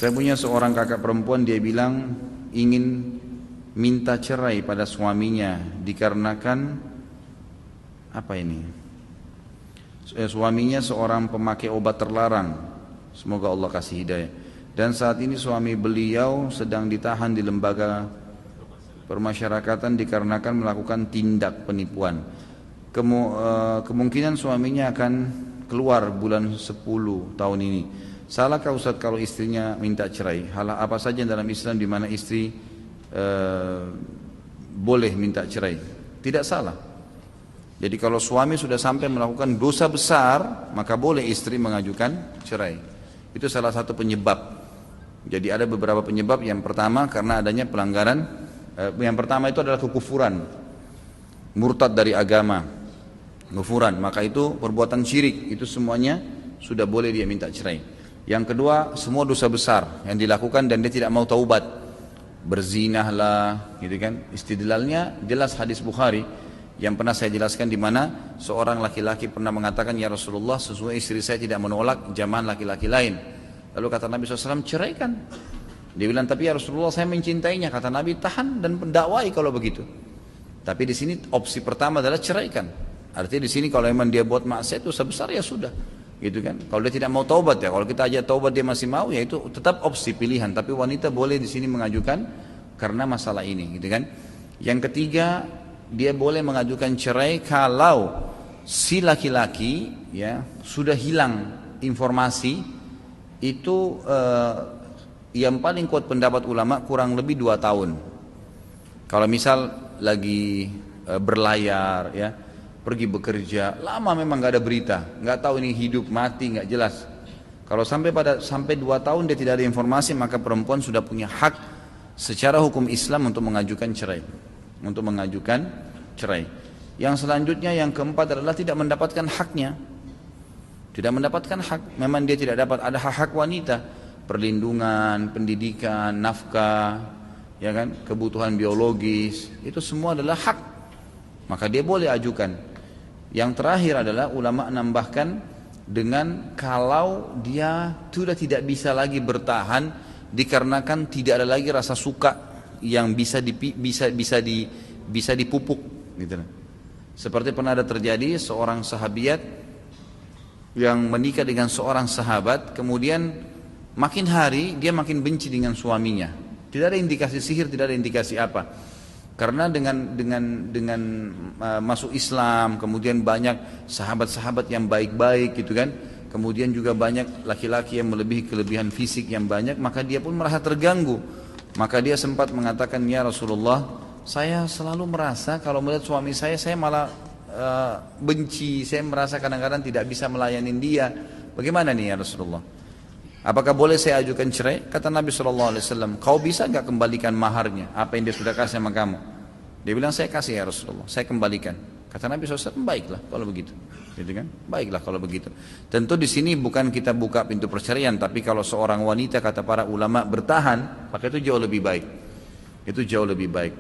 Saya punya seorang kakak perempuan, dia bilang ingin minta cerai pada suaminya dikarenakan apa ini? Suaminya seorang pemakai obat terlarang. Semoga Allah kasih hidayah. Dan saat ini suami beliau sedang ditahan di lembaga permasyarakatan dikarenakan melakukan tindak penipuan. Kemungkinan suaminya akan keluar bulan 10 tahun ini. Salahkah Ustaz kalau istrinya minta cerai? Hal apa saja dalam Islam di mana istri boleh minta cerai? Tidak salah. Jadi kalau suami sudah sampai melakukan dosa besar, maka boleh istri mengajukan cerai. Itu salah satu penyebab. Jadi ada beberapa penyebab. Yang pertama karena adanya pelanggaran. Yang pertama itu adalah kekufuran, murtad dari agama, kufuran. Maka itu perbuatan syirik. Itu semuanya sudah boleh dia minta cerai. Yang kedua, semua dosa besar yang dilakukan dan dia tidak mau taubat, berzinahlah, gitu kan? Istidlalnya jelas hadis Bukhari yang pernah saya jelaskan, di mana seorang laki-laki pernah mengatakan, ya Rasulullah, sesungguhnya istri saya tidak menolak jamaah laki-laki lain. Lalu kata Nabi SAW, ceraikan. Dia bilang, tapi ya Rasulullah, saya mencintainya. Kata Nabi, tahan dan pendakwai kalau begitu. Tapi di sini opsi pertama adalah ceraikan. Artinya di sini kalau memang dia buat maksiat dosa besar, ya sudah, gitu kan. Kalau dia tidak mau taubat, ya kalau kita aja taubat dia masih mau, ya itu tetap opsi pilihan. Tapi wanita boleh di sini mengajukan karena masalah ini, gitu kan. Yang ketiga, dia boleh mengajukan cerai kalau si laki-laki ya sudah hilang informasi. Itu yang paling kuat pendapat ulama kurang lebih 2 tahun. Kalau misal lagi berlayar ya, pergi bekerja, lama memang nggak ada berita, nggak tahu ini hidup mati, nggak jelas. Kalau sampai 2 tahun dia tidak ada informasi, maka perempuan sudah punya hak secara hukum Islam untuk mengajukan cerai. Yang selanjutnya, yang keempat adalah tidak mendapatkan haknya. Tidak mendapatkan hak, memang dia tidak dapat, ada hak-hak wanita, perlindungan, pendidikan, nafkah, ya kan, kebutuhan biologis, itu semua adalah hak. Maka dia boleh ajukan. Yang terakhir adalah ulama menambahkan dengan kalau dia sudah tidak bisa lagi bertahan dikarenakan tidak ada lagi rasa suka yang bisa dipupuk, gitu. Seperti pernah ada terjadi seorang sahabiat yang menikah dengan seorang sahabat, kemudian makin hari dia makin benci dengan suaminya. Tidak ada indikasi sihir, tidak ada indikasi apa. Karena dengan masuk Islam, kemudian banyak sahabat-sahabat yang baik-baik, gitu kan. Kemudian juga banyak laki-laki yang melebihi kelebihan fisik yang banyak, maka dia pun merasa terganggu. Maka dia sempat mengatakan, ya Rasulullah, saya selalu merasa kalau melihat suami saya malah benci, saya merasa kadang-kadang tidak bisa melayani dia. Bagaimana nih ya Rasulullah? Apakah boleh saya ajukan cerai? Kata Nabi SAW, kau bisa gak kembalikan maharnya, apa yang dia sudah kasih sama kamu? Dia bilang, saya kasih ya Rasulullah, saya kembalikan. Kata Nabi SAW, baiklah kalau begitu, gitu kan? Baiklah kalau begitu. Tentu di sini bukan kita buka pintu perceraian, tapi kalau seorang wanita, kata para ulama, bertahan, maka itu jauh lebih baik. Itu jauh lebih baik.